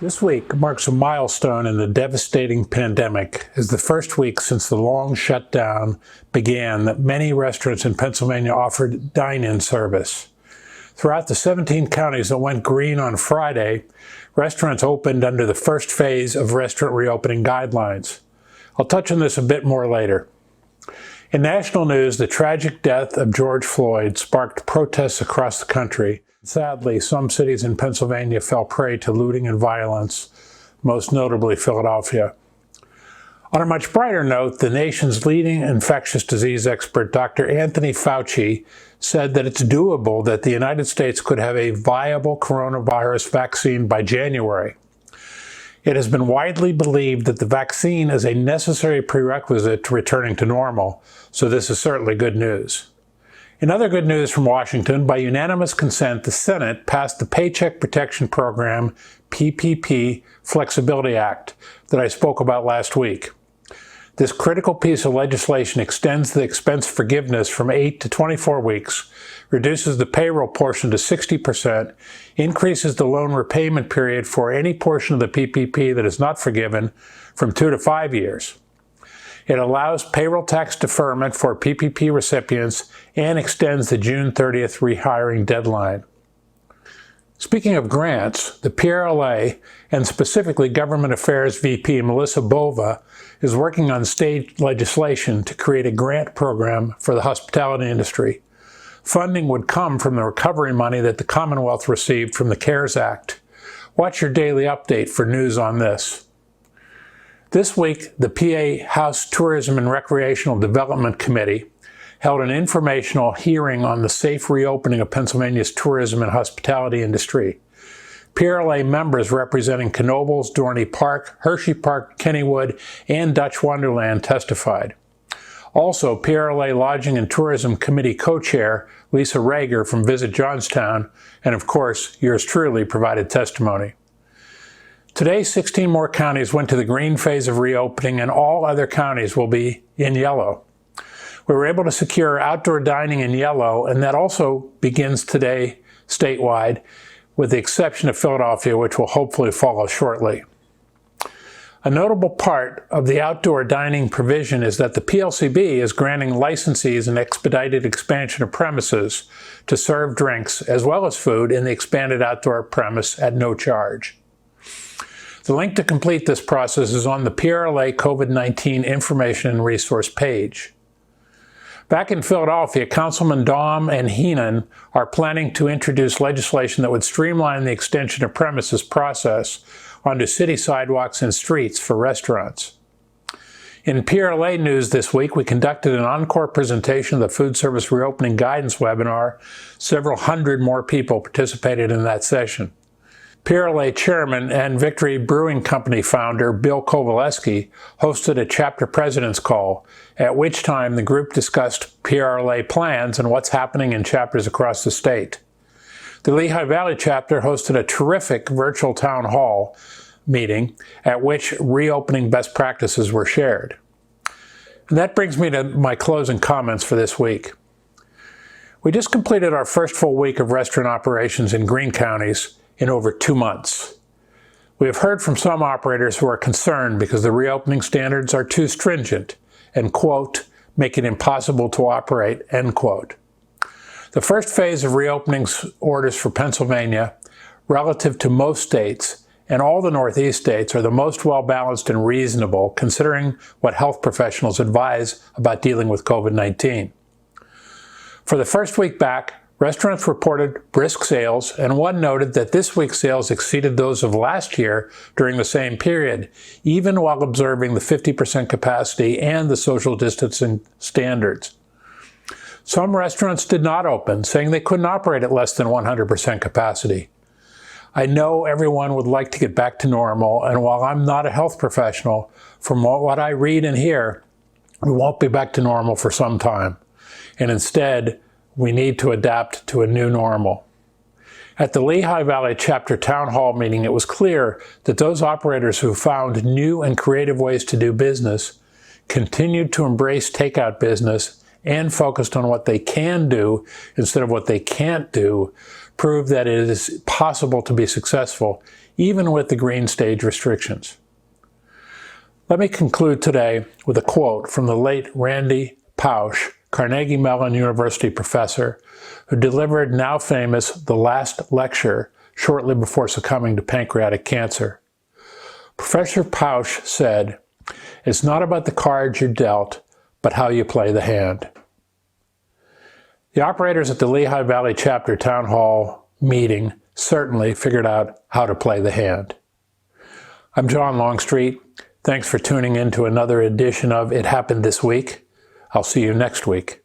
This week marks a milestone in the devastating pandemic as the first week since the long shutdown began that many restaurants in Pennsylvania offered dine-in service. Throughout the 17 counties that went green on Friday, restaurants opened under the first phase of restaurant reopening guidelines. I'll touch on this a bit more later. In national news, the tragic death of George Floyd sparked protests across the country. Sadly, some cities in Pennsylvania fell prey to looting and violence, most notably Philadelphia. On a much brighter note, the nation's leading infectious disease expert, Dr. Anthony Fauci, said that it's doable that the United States could have a viable coronavirus vaccine by January. It has been widely believed that the vaccine is a necessary prerequisite to returning to normal, so this is certainly good news. In other good news from Washington, by unanimous consent, the Senate passed the Paycheck Protection Program, PPP, Flexibility Act that I spoke about last week. This critical piece of legislation extends the expense forgiveness from 8 to 24 weeks, reduces the payroll portion to 60%, increases the loan repayment period for any portion of the PPP that is not forgiven from 2 to 5 years. It allows payroll tax deferment for PPP recipients and extends the June 30th rehiring deadline. Speaking of grants, the PRLA, and specifically Government Affairs VP Melissa Bova, is working on state legislation to create a grant program for the hospitality industry. Funding would come from the recovery money that the Commonwealth received from the CARES Act. Watch your daily update for news on this. This week, the PA House Tourism and Recreational Development Committee held an informational hearing on the safe reopening of Pennsylvania's tourism and hospitality industry. PRLA members representing Knoebels, Dorney Park, Hershey Park, Kennywood, and Dutch Wonderland testified. Also, PRLA Lodging and Tourism Committee co-chair Lisa Rager from Visit Johnstown, and of course, yours truly provided testimony. Today, 16 more counties went to the green phase of reopening, and all other counties will be in yellow. We were able to secure outdoor dining in yellow, and that also begins today statewide, with the exception of Philadelphia, which will hopefully follow shortly. A notable part of the outdoor dining provision is that the PLCB is granting licensees an expedited expansion of premises to serve drinks as well as food in the expanded outdoor premise at no charge. The link to complete this process is on the PRLA COVID-19 Information and Resource page. Back in Philadelphia, Councilman Daum and Heenan are planning to introduce legislation that would streamline the extension of premises process onto city sidewalks and streets for restaurants. In PRLA news this week, we conducted an encore presentation of the Food Service Reopening Guidance webinar. Several hundred more people participated in that session. PRLA chairman and Victory Brewing Company founder Bill Kowaleski hosted a chapter president's call, at which time the group discussed PRLA plans and what's happening in chapters across the state. The Lehigh Valley chapter hosted a terrific virtual town hall meeting at which reopening best practices were shared. And that brings me to my closing comments for this week. We just completed our first full week of restaurant operations in green counties in over 2 months. We have heard from some operators who are concerned because the reopening standards are too stringent and, quote, make it impossible to operate, end quote. The first phase of reopening orders for Pennsylvania, relative to most states and all the Northeast states, are the most well-balanced and reasonable, considering what health professionals advise about dealing with COVID-19. For the first week back, restaurants reported brisk sales, and one noted that this week's sales exceeded those of last year during the same period, even while observing the 50% capacity and the social distancing standards. Some restaurants did not open, saying they couldn't operate at less than 100% capacity. I know everyone would like to get back to normal, and while I'm not a health professional, from what I read and hear, we won't be back to normal for some time. And instead, we need to adapt to a new normal. At the Lehigh Valley Chapter Town Hall meeting, it was clear that those operators who found new and creative ways to do business continued to embrace takeout business and focused on what they can do instead of what they can't do prove that it is possible to be successful even with the green stage restrictions. Let me conclude today with a quote from the late Randy Pausch, Carnegie Mellon University professor, who delivered now famous The Last Lecture shortly before succumbing to pancreatic cancer. Professor Pausch said, "It's not about the cards you're dealt, but how you play the hand." The operators at the Lehigh Valley Chapter Town Hall meeting certainly figured out how to play the hand. I'm John Longstreet. Thanks for tuning in to another edition of It Happened This Week. I'll see you next week.